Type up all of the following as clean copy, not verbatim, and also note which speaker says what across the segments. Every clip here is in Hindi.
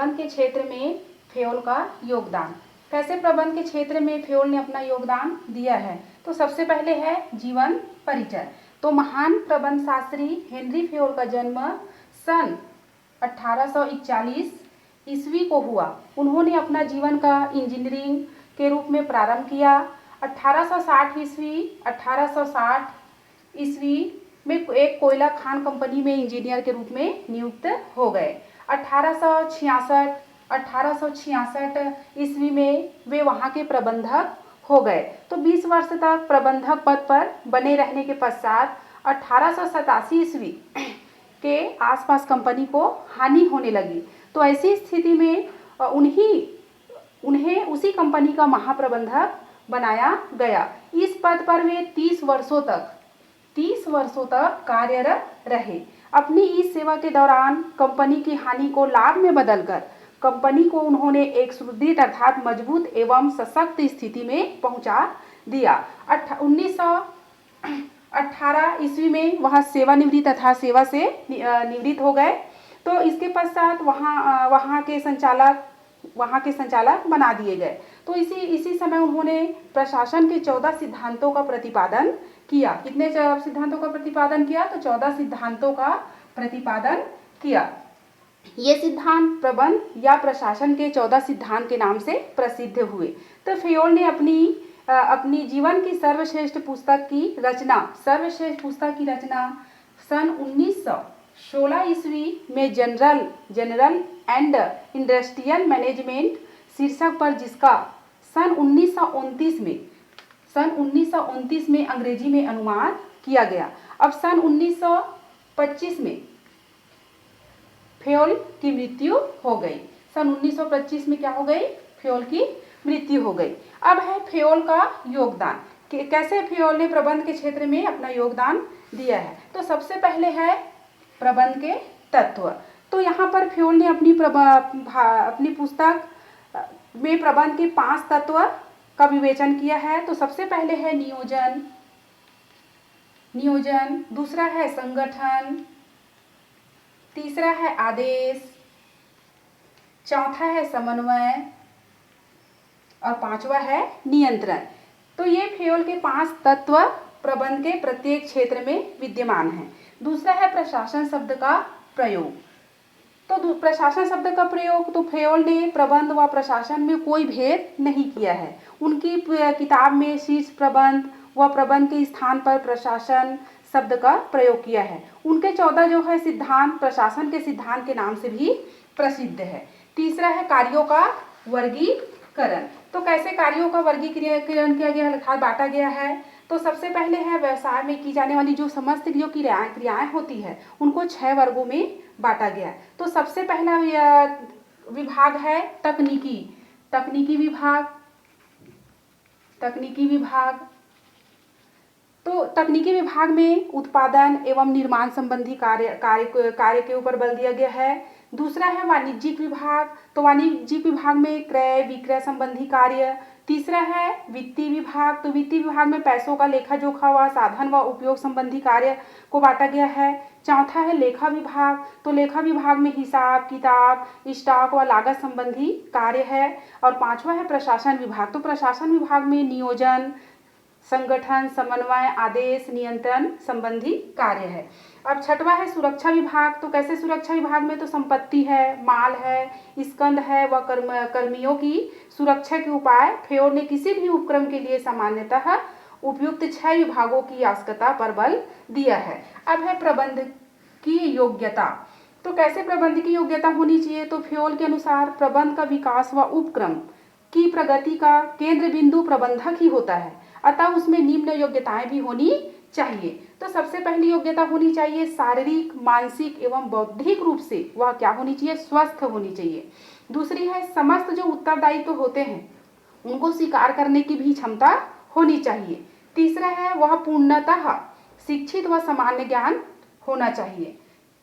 Speaker 1: प्रबंध के क्षेत्र में फेयोल का योगदान। कैसे प्रबंध के क्षेत्र में फेयोल ने अपना योगदान दिया है? तो सबसे पहले है जीवन परिचय। तो महान प्रबंध शास्त्री हेनरी फेयोल का जन्म सन 1841 ईस्वी को हुआ। उन्होंने अपना जीवन का इंजीनियरिंग के रूप में प्रारंभ किया। 1860 ईस्वी में एक कोयला खान कंपनी में इंजीनियर के रूप में नियुक्त हो गए। 1866 ईस्वी में वे वहाँ के प्रबंधक हो गए। तो 20 वर्ष तक प्रबंधक पद पर बने रहने के पश्चात 1887 ईस्वी के आसपास कंपनी को हानि होने लगी। तो ऐसी स्थिति में उन्हें उसी कंपनी का महाप्रबंधक बनाया गया। इस पद पर वे 30 वर्षों तक कार्यरत रहे। अपनी इस सेवा के दौरान कंपनी की हानि को लाभ में बदलकर कंपनी को उन्होंने एक सुदृढ़ अर्थात मजबूत एवं सशक्त स्थिति में पहुंचा दिया। 1918 ईस्वी में वह सेवानिवृत्त तथा सेवा से निवृत्त हो गए। तो इसके पश्चात वहाँ के संचालक बना दिए गए। तो इसी समय उन्होंने प्रशासन के 14 सिद्धांतों का प्रतिपादन किया। कितने सिद्धांतों का प्रतिपादन किया? तो 14 सिद्धांतों का प्रतिपादन किया। ये सिद्धांत प्रबंध या प्रशासन के 14 सिद्धांत के नाम से प्रसिद्ध हुए। तो फेयोल ने अपनी जीवन की सर्वश्रेष्ठ पुस्तक की रचना सन 1916 ईस्वी में जनरल एंड इंडस्ट्रियल मैनेजमेंट शीर्षक पर, जिसका सन 1929 में अंग्रेजी में अनुवाद किया गया। अब सन 1925 में फेयोल की मृत्यु हो गई। सन 1925 में क्या हो गई? फेयोल की मृत्यु हो गई। अब है फेयोल का योगदान। कैसे फेयोल ने प्रबंध के क्षेत्र में अपना योगदान दिया है? तो सबसे पहले है प्रबंध के तत्व। तो यहाँ पर फेयोल ने अपनी पुस्तक में प्रबंध के 5 तत्व का विवेचन किया है। तो सबसे पहले है नियोजन, दूसरा है संगठन, तीसरा है आदेश, चौथा है समन्वय और 5वां है नियंत्रण। तो ये फेयोल के 5 तत्व प्रबंध के प्रत्येक क्षेत्र में विद्यमान हैं। दूसरा है प्रशासन शब्द का प्रयोग। तो प्रशासन शब्द का प्रयोग, तो फेयोल ने प्रबंध व प्रशासन में कोई भेद नहीं किया है। उनकी किताब में शीर्ष प्रबंध व प्रबंध के स्थान पर प्रशासन शब्द का प्रयोग किया है। उनके 14 जो है सिद्धांत प्रशासन के सिद्धांत के नाम से भी प्रसिद्ध है। तीसरा है कार्यों का वर्गीकरण। तो कैसे कार्यों का वर्गीकरण किया गया अर्थात बांटा गया है? तो सबसे पहले है व्यवसाय में की जाने वाली जो समस्त क्रियाएं होती है उनको 6 वर्गों में बांटा गया। तो सबसे पहला विभाग है तकनीकी विभाग। तो तकनीकी विभाग में उत्पादन एवं निर्माण संबंधी कार्य के ऊपर बल दिया गया है। दूसरा है वाणिज्यिक विभाग। तो वाणिज्यिक विभाग में क्रय विक्रय संबंधी कार्य। तीसरा है वित्तीय विभाग। तो वित्तीय विभाग में पैसों का लेखा जोखा व साधन व उपयोग संबंधी कार्य को बांटा गया है। चौथा है लेखा विभाग। तो लेखा विभाग में हिसाब किताब, स्टॉक व लागत संबंधी कार्य है। और 5वां है प्रशासन विभाग। तो प्रशासन विभाग में नियोजन, संगठन, समन्वय, आदेश, नियंत्रण संबंधी कार्य है। अब 6वां है सुरक्षा विभाग। तो कैसे सुरक्षा विभाग में? तो संपत्ति है, माल है, स्कंद है व कर्मियों की सुरक्षा के उपाय फेयोल ने किसी भी उपक्रम के लिए सामान्यतः उपयुक्त 6 विभागों की आवश्यकता पर बल दिया है। अब है प्रबंध की योग्यता। तो कैसे प्रबंध की योग्यता होनी चाहिए? तो फेयोल के अनुसार प्रबंध का विकास व उपक्रम की प्रगति का केंद्र बिंदु प्रबंधक ही होता है, अतः उसमें निम्न योग्यताएं भी होनी चाहिए। तो सबसे पहली योग्यता होनी चाहिए शारीरिक, मानसिक एवं बौद्धिक रूप से वह क्या होनी चाहिए? स्वस्थ होनी चाहिए। दूसरी है समस्त जो उत्तरदायित्व होते हैं उनको स्वीकार करने की भी क्षमता होनी चाहिए। तीसरा है वह पूर्णतः शिक्षित व सामान्य ज्ञान होना चाहिए।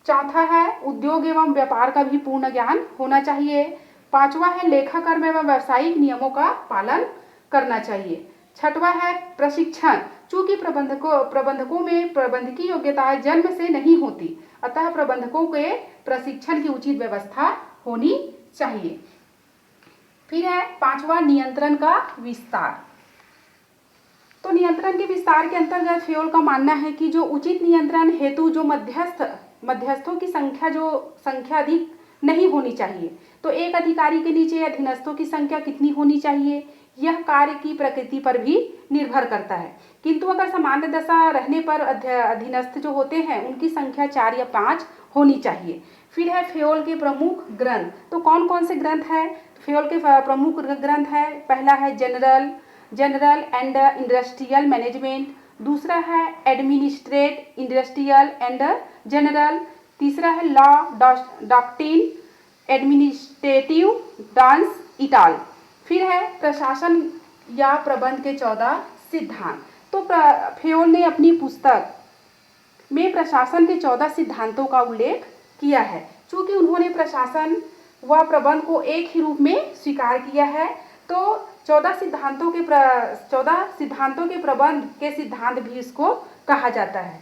Speaker 1: चौथा है उद्योग एवं व्यापार का भी पूर्ण ज्ञान होना चाहिए। 5वां है लेखाकर्म एवं व्यावसायिक नियमों का पालन करना चाहिए। 6वां है प्रशिक्षण। चूंकि प्रबंधकों में प्रबंध की योग्यताएं जन्म से नहीं होती, अतः प्रबंधकों के प्रशिक्षण की उचित व्यवस्था होनी चाहिए। फिर है पांचवा, नियंत्रण का विस्तार। तो नियंत्रण के विस्तार के अंतर्गत फेयोल का मानना है कि जो उचित नियंत्रण हेतु जो मध्यस्थों की संख्या अधिक नहीं होनी चाहिए। तो एक अधिकारी के नीचे अधीनस्थों की संख्या कितनी होनी चाहिए, यह कार्य की प्रकृति पर भी निर्भर करता है। किंतु अगर सामान्य दशा रहने पर अधीनस्थ जो होते हैं उनकी संख्या 4 या 5 होनी चाहिए। फिर है फेयोल के प्रमुख ग्रंथ। तो कौन कौन से ग्रंथ है फेयोल के प्रमुख ग्रंथ है? पहला है जनरल एंड इंडस्ट्रियल मैनेजमेंट, दूसरा है एडमिनिस्ट्रेट इंडस्ट्रियल एंड जनरल, तीसरा है लॉ डॉक्ट्रिन एडमिनिस्ट्रेटिव डांस इटाल। फिर है प्रशासन या प्रबंध के 14 सिद्धांत। तो फेयोल ने अपनी पुस्तक में प्रशासन के 14 सिद्धांतों का उल्लेख किया है। चूंकि उन्होंने प्रशासन व प्रबंध को एक ही रूप में स्वीकार किया है, तो 14 सिद्धांतों के प्रबंध के सिद्धांत भी इसको कहा जाता है।